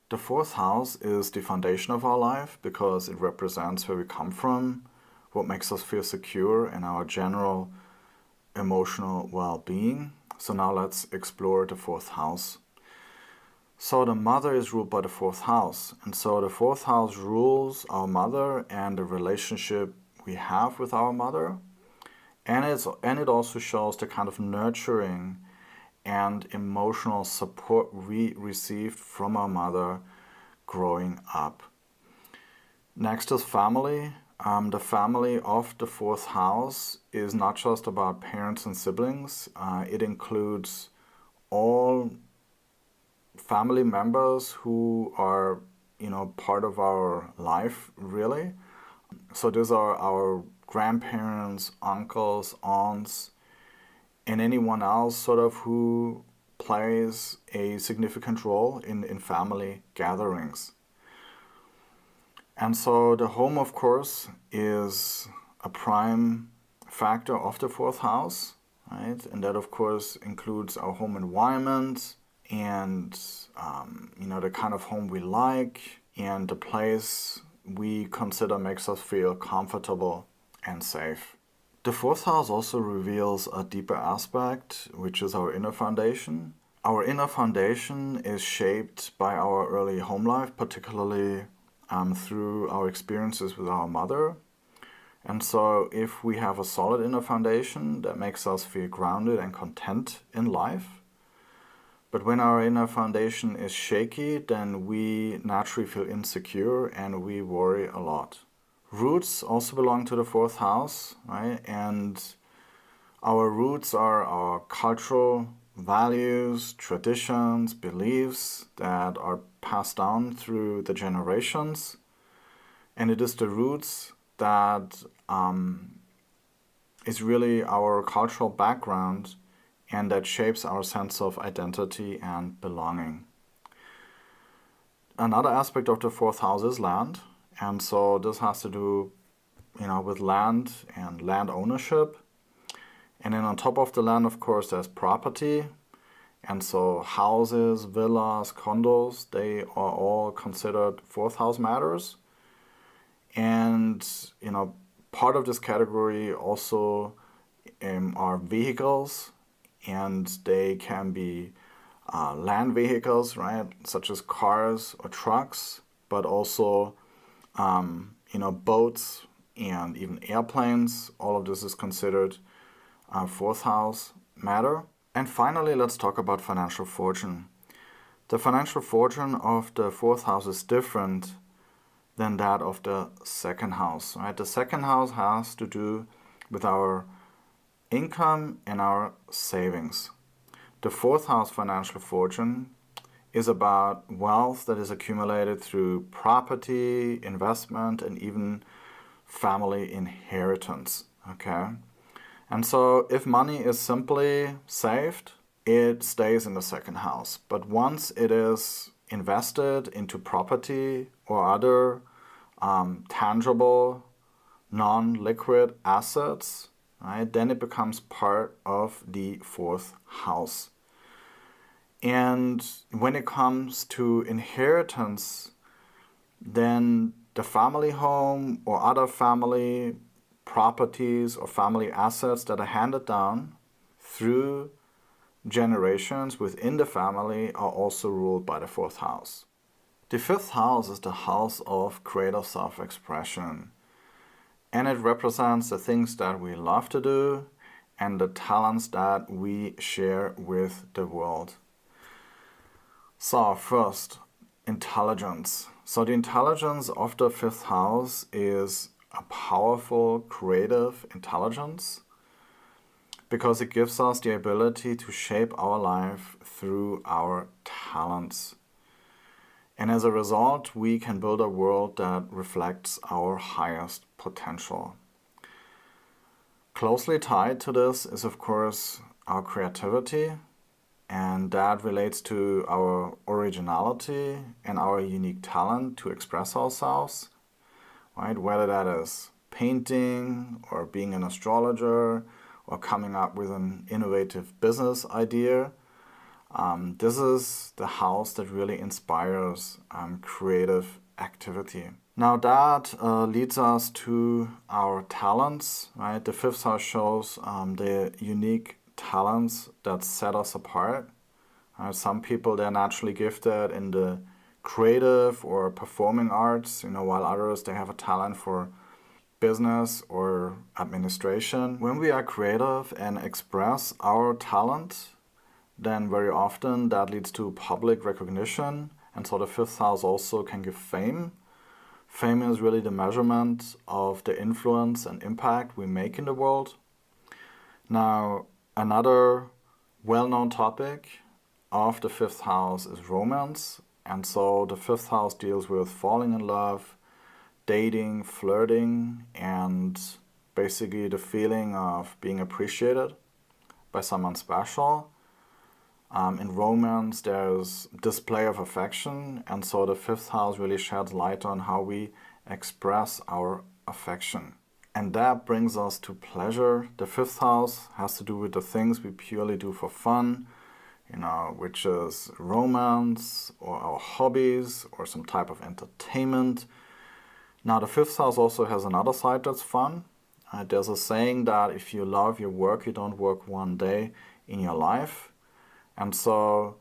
The fourth house is the foundation of our life because it represents where we come from, what makes us feel secure, and our general emotional well-being. So now let's explore the fourth house. So the mother is ruled by the fourth house. And so the fourth house rules our mother and the relationship we have with our mother. And it also shows the kind of nurturing and emotional support we received from our mother growing up. Next is family. The family of the fourth house is not just about parents and siblings. It includes all family members who are, part of our life, really. So these are our grandparents, uncles, aunts, and anyone else sort of who plays a significant role in family gatherings. And so the home, of course, is a prime factor of the fourth house, right? And that, of course, includes our home environment and, the kind of home we like and the place we consider makes us feel comfortable and safe. The fourth house also reveals a deeper aspect, which is our inner foundation. Our inner foundation is shaped by our early home life, particularly through our experiences with our mother. And so if we have a solid inner foundation, that makes us feel grounded and content in life. But when our inner foundation is shaky, then we naturally feel insecure and we worry a lot. Roots also belong to the fourth house, right? And our roots are our cultural values, traditions, beliefs that are passed down through the generations. And it is the roots that is really our cultural background and that shapes our sense of identity and belonging. Another aspect of the fourth house is land. And so this has to do, with land and land ownership. And then on top of the land, of course, there's property. And so houses, villas, condos, they are all considered fourth house matters. And, part of this category also are vehicles. And they can be land vehicles, right? Such as cars or trucks, but also boats and even airplanes. All of this is considered fourth house matter. And finally, let's talk about financial fortune. The financial fortune of the fourth house is different than that of the second house, right? The second house has to do with our income and our savings. The fourth house financial fortune is about wealth that is accumulated through property, investment, and even family inheritance, okay? And so if money is simply saved, it stays in the second house. But once it is invested into property or other tangible, non-liquid assets, right, then it becomes part of the fourth house. And when it comes to inheritance, then the family home or other family properties or family assets that are handed down through generations within the family are also ruled by the fourth house. The fifth house is the house of creative self-expression. And it represents the things that we love to do and the talents that we share with the world. So first, intelligence. So the intelligence of the fifth house is a powerful, creative intelligence because it gives us the ability to shape our life through our talents. And as a result, we can build a world that reflects our highest potential. Closely tied to this is, of course, our creativity, and that relates to our originality and our unique talent to express ourselves, right? Whether that is painting or being an astrologer or coming up with an innovative business idea. This is the house that really inspires creative activity. Now that leads us to our talents, right? The fifth house shows the unique talents that set us apart. Some people, they're naturally gifted in the creative or performing arts, while others, they have a talent for business or administration. When we are creative and express our talent, then very often that leads to public recognition. And so the fifth house also can give fame. Fame is really the measurement of the influence and impact we make in the world. Now, another well-known topic of the fifth house is romance. And so the fifth house deals with falling in love, dating, flirting, and basically the feeling of being appreciated by someone special. In romance, there's display of affection, and so the fifth house really sheds light on how we express our affection. And that brings us to pleasure. The fifth house has to do with the things we purely do for fun, which is romance or our hobbies or some type of entertainment. Now, the fifth house also has another side that's fun. There's a saying that if you love your work, you don't work one day in your life. And so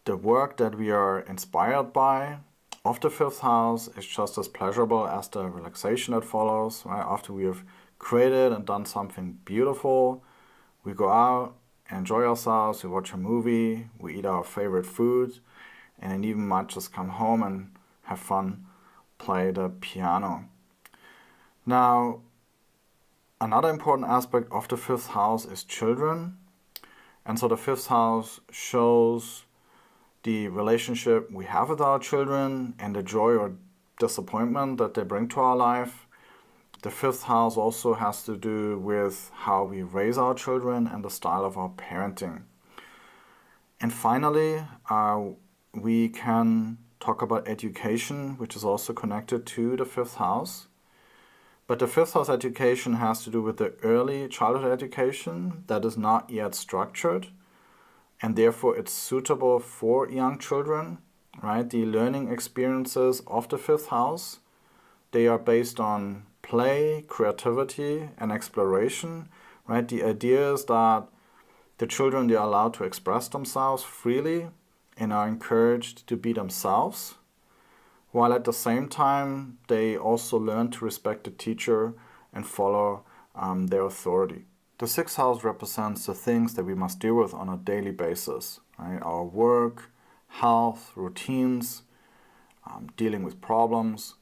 the work that we are inspired by of the fifth house is just as pleasurable as the relaxation that follows. Right? After we have created and done something beautiful, we go out, enjoy ourselves, we watch a movie, we eat our favorite food, and then even might just come home and have fun, play the piano. Now, another important aspect of the fifth house is children. And so the fifth house shows the relationship we have with our children and the joy or disappointment that they bring to our life. The fifth house also has to do with how we raise our children and the style of our parenting. And finally, we can talk about education, which is also connected to the fifth house. But the fifth house education has to do with the early childhood education that is not yet structured, and therefore it's suitable for young children, right? The learning experiences of the fifth house, they are based on play, creativity, and exploration, right? The idea is that the children, they are allowed to express themselves freely and are encouraged to be themselves, while at the same time, they also learn to respect the teacher and follow their authority. The sixth house represents the things that we must deal with on a daily basis, right? Our work, health, routines, dealing with problems.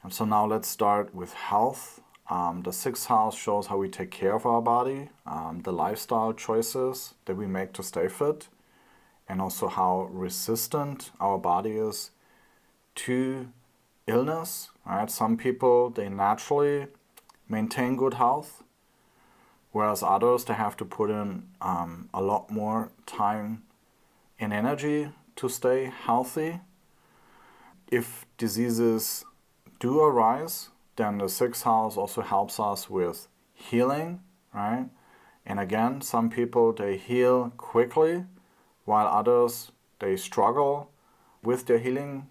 And so now let's start with health. The sixth house shows how we take care of our body, the lifestyle choices that we make to stay fit, and also how resistant our body is to illness, right? Some people, they naturally maintain good health, whereas others, they have to put in a lot more time and energy to stay healthy. If diseases do arise, then the sixth house also helps us with healing, right? And again, some people, they heal quickly, while others, they struggle with their healing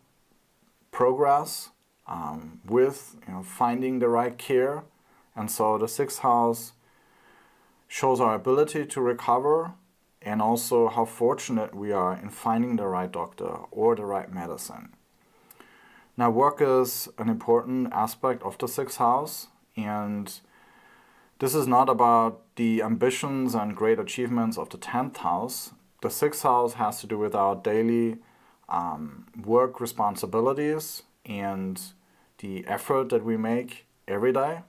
progress, with finding the right care. And so the sixth house shows our ability to recover and also how fortunate we are in finding the right doctor or the right medicine. Now, work is an important aspect of the sixth house, and this is not about the ambitions and great achievements of the 10th house. The sixth house has to do with our daily work responsibilities and the effort that we make every day.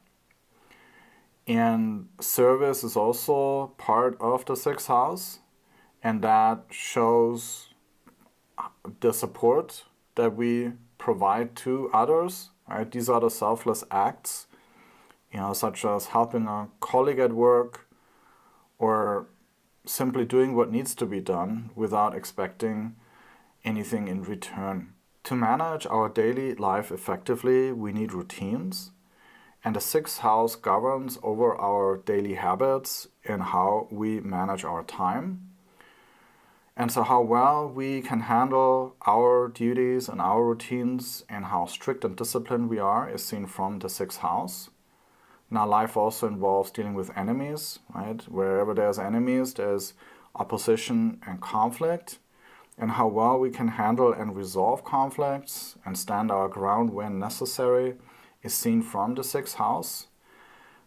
And service is also part of the sixth house, and that shows the support that we provide to others, right? These are the selfless acts, such as helping a colleague at work or simply doing what needs to be done without expecting anything in return. To manage our daily life effectively, we need routines, and the sixth house governs over our daily habits and how we manage our time. And so how well we can handle our duties and our routines and how strict and disciplined we are is seen from the 6th house. Now, life also involves dealing with enemies, right? Wherever there's enemies, there's opposition and conflict. And how well we can handle and resolve conflicts and stand our ground when necessary is seen from the 6th house.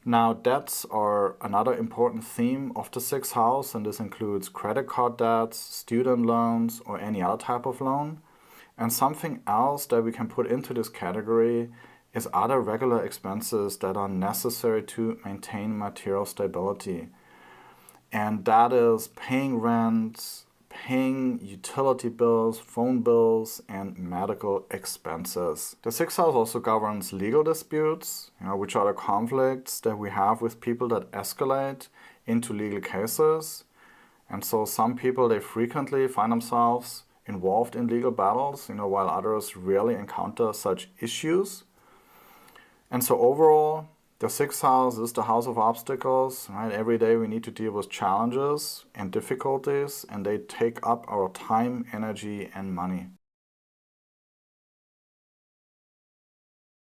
Now, debts are another important theme of the 6th house, and this includes credit card debts, student loans, or any other type of loan. And something else that we can put into this category is other regular expenses that are necessary to maintain material stability. And that is paying rent, paying utility bills, phone bills, and medical expenses. The 6th house also governs legal disputes, which are the conflicts that we have with people that escalate into legal cases. And so some people, they frequently find themselves involved in legal battles, while others rarely encounter such issues. And so overall, the 6th house is the house of obstacles, right? Every day we need to deal with challenges and difficulties, and they take up our time, energy, and money.